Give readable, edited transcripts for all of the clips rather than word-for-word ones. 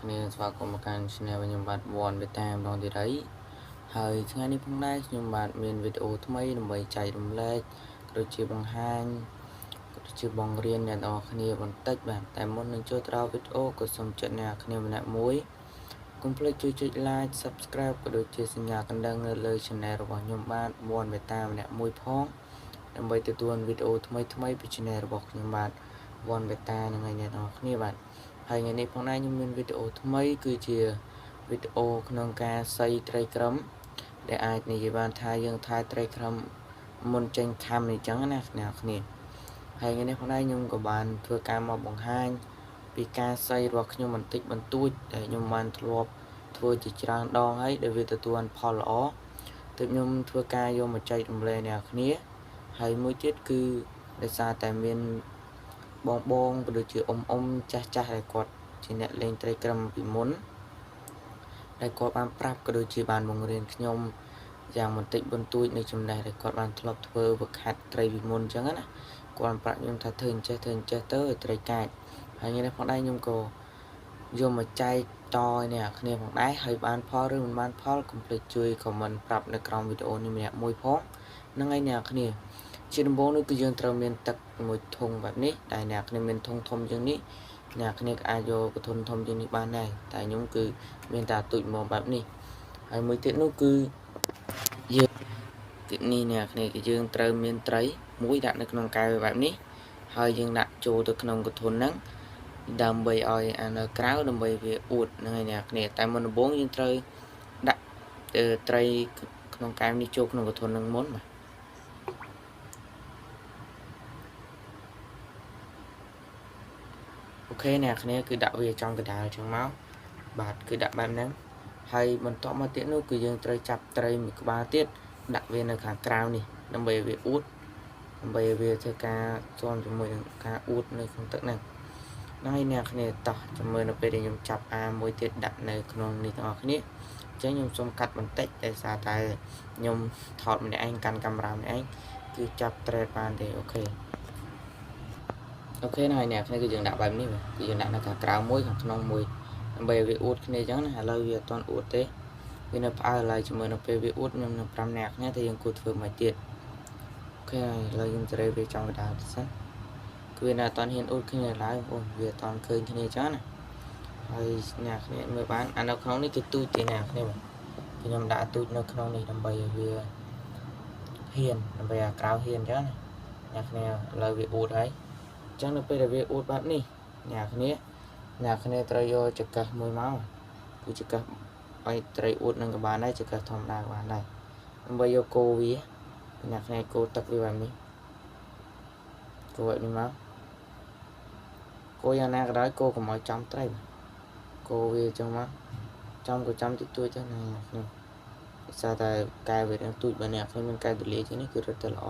គ្នាស្វាគមន៍មកកាន់ Channel ខ្ញុំបាទវ៉ាន់បេតាម្ដងទៀតហើយហើយថ្ងៃនេះផងដែរខ្ញុំបាទមានវីដេអូថ្មីដើម្បីចែករំលែកក៏ដូចជាបង្ហាញក៏ដូចជាបង្រៀនអ្នកនរគ្នាបន្តិចបាទតែមុននឹងចូលទៅដល់វីដេអូក៏សូមចាត់អ្នកគ្នាម្នាក់មួយកុំភ្លេចជួយចុច Like Subscribe ក៏ដូចជាសញ្ញាកណ្ដឹងនៅលើ Channel របស់ខ្ញុំបាទវ៉ាន់បេតាម្នាក់មួយផងដើម្បីទទួលវីដេអូថ្មីពី Channel របស់ខ្ញុំបាទវ៉ាន់បេតានឹងឲ្យអ្នកនរគ្នាបាទហើយថ្ងៃនេះផងដែរខ្ញុំមានវីដេអូថ្មីគឺជាវីដេអូក្នុងការសីត្រីក្រឹមដែលអាចនិយាយបានថាយើងថែត្រីក្រឹមមុនចេញខំអញ្ចឹងណាអ្នកគ្នាហើយថ្ងៃនេះផងដែរខ្ញុំក៏បានធ្វើការមកបង្ហាញពីការសីរបស់ខ្ញុំបន្តិចបន្តួចដែលខ្ញុំបានធ្លាប់ធ្វើជាច្រើនដងហើយដែលវាទទួលផលល្អទើបខ្ញុំធ្វើការយកមកចែករំលែកអ្នកគ្នាហើយមួយទៀតគឺដោយសារតែមានបងក៏ដូចជាអ៊ំចាស់ដែលគាត់ជាអ្នកលេងត្រីក្រឹមពីមុនដែលគាត់បានប្រាប់ក៏ដូចជាបានបង្រៀនខ្ញុំយ៉ាងបន្តិចបន្តួចនៅចំណេះដែលគាត់បានធ្លាប់ធ្វើវឹកហាត់ត្រីពីមុនអញ្ចឹងណាគាត់ប្រាប់ខ្ញុំថាធ្វើអញ្ចេះទៅឲ្យត្រីកាចហើយថ្ងៃនេះផងដែរខ្ញុំក៏យកមកចែកតឲ្យអ្នកគ្នាផងដែរហើយបានផលឬមិនបានផលកុំភ្លេចជួយ comment ប្រាប់នៅក្រោមវីដេអូនេះម្នាក់មួយផងហ្នឹងហើយអ្នកគ្នាជាដំបូងនោះគឺយើងត្រូវមានទឹកមួយធុងបែបនេះដែលអ្នកគ្នាមានធុងធំជាងនេះអ្នកគ្នាក៏អាចយកកធុនធំជាងនេះបានដែរតែខ្ញុំគឺមានតែទូចមកបែបនេះហើយមួយទៀតនោះគឺយើងទីនេះអ្នកគ្នាគឺយើងត្រូវមានត្រីមួយដាក់នៅក្នុងកែវបែបនេះហើយយើងដាក់ចូលទៅក្នុងកធុនហ្នឹងដើម្បីឲ្យអានៅក្រៅដើម្បីវាអួតហ្នឹងហើយអ្នកគ្នាតែមុនដំបូងយើងត្រូវដាក់ត្រីក្នុងកែវនេះចូលក្នុងកធុនហ្នឹងមុនបាទអូខេអ្នកគ្នាគឺដាក់វាចំកណ្ដាលអញ្ចឹងមកបាទគឺដាក់បែបហ្នឹងហើយបន្ទាប់មកទៀតនោះគឺយើងត្រូវចាប់ត្រីមួយក្បាលទៀតដាក់វានៅខាងក្រៅនេះដើម្បីឲ្យវាអួតដើម្បីឲ្យវាធ្វើការជាប់ជាមួយនឹងការអួតនៅក្នុងទឹកហ្នឹងហើយអ្នកគ្នាតោះចាំមើលនៅពេលដែលខ្ញុំចាប់មួយទៀតដាក់នៅក្នុងនេះទាំងអស់គ្នាអញ្ចឹងខ្ញុំសូមកាត់បន្តិចដោយសារតែខ្ញុំថតម្នាក់ឯងកាន់កាមេរ៉ាម្នាក់ឯងគឺចាប់ត្រេតបានទេអូខេណាអ្នកគ្នាគឺយើងដាក់បែបនេះគឺយើងដាក់នៅខាងក្រៅមួយខាងក្នុងមួយដើម្បីឲ្យវាអួតគ្នាអញ្ចឹងណាឥឡូវវាអត់ទាន់អួតទេវានៅផ្អើលឡើយជាមួយនៅពេលវាអួតខ្ញុំនឹងប្រាប់អ្នកគ្នាថាយើងគួរធ្វើមកទៀតអូខេឥឡូវខ្ញុំជ្រេវាចំកណ្ដាលទៅសិនគឺវានៅអត់ទាន់ហ៊ានអួតគ្នាឡើយបងវាអត់ទាន់ឃើញគ្នាអញ្ចឹងណាហើយអ្នកគ្នាមើលបានអានៅក្នុងនេះគឺទូចទេអ្នកគ្នាបងខ្ញុំដាក់ទូចនៅក្នុងនេះដើម្បីឲ្យវាហ៊ានដើម្បីឲ្យក្រៅហ៊ានអញ្ចឹងណាអ្នកគ្នាឥឡូវវាអួតហើយអញ្ចឹងនៅពេលដែលវាអួតបែបនេះអ្នកគ្នាត្រូវយកចង្កឹះមួយមកគឺចង្កឹះឲ្យត្រីអួតនឹងក៏បានដែរចង្កឹះធម្មតាក៏បានដែរដើម្បីយកគោវាអ្នកគ្នាគោទឹកវាបែបនេះគោបែបនេះមកគោយ៉ាងណាក៏ដោយគោកុំឲ្យចំត្រីគោវាចឹងមកចំក៏ចំតិចតួចទៅណាខ្ញុំសារតែកែវាទូចបើអ្នកខ្ញុំមានកែទលាជាងនេះគឺរត់ទៅល្អ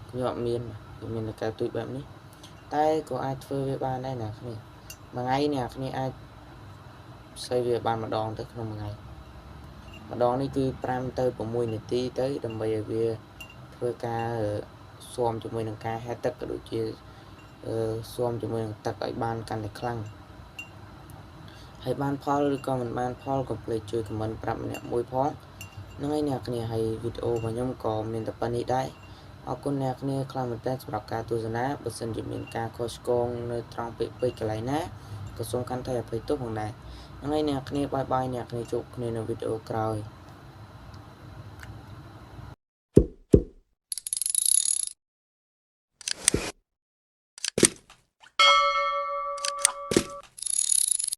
ខ្ញុំអត់មានតែកែទូចបែបនេះតែក៏អាចធ្វើវាបានដែរអ្នកគ្នាមួយថ្ងៃអ្នកគ្នាអាចស្អីវាបានម្ដងទៅក្នុងមួយថ្ងៃម្ដងនេះគឺ5ទៅ6នាទីទៅដើម្បីឲ្យវាធ្វើការស៊ាំជាមួយនឹងការហែទឹកក៏ដូចជាស៊ាំជាមួយនឹងទឹកឲ្យបានកាន់តែខ្លាំងហើយបានផលឬក៏មិនបានផលកុំភ្លេចជួយ comment ប្រាប់ម្នាក់មួយផងហ្នឹងហើយអ្នកគ្នាហើយវីដេអូរបស់ខ្ញុំក៏មានតែប៉ុណ្្នេះដែរអរគុណអ្នកគ្នាខ្លាំងមែនទែនសម្រាប់ការទស្សនាបើសិនជាមានការខុសឆ្គងនៅត្រង់ពេកកន្លែងណាក៏សូមកាន់តែអភ័យទោសផងដែរហ្នឹងហើយអ្នកគ្នាបាយអ្នកគ្នាជួបគ្នានៅវីដេអូក្រោយ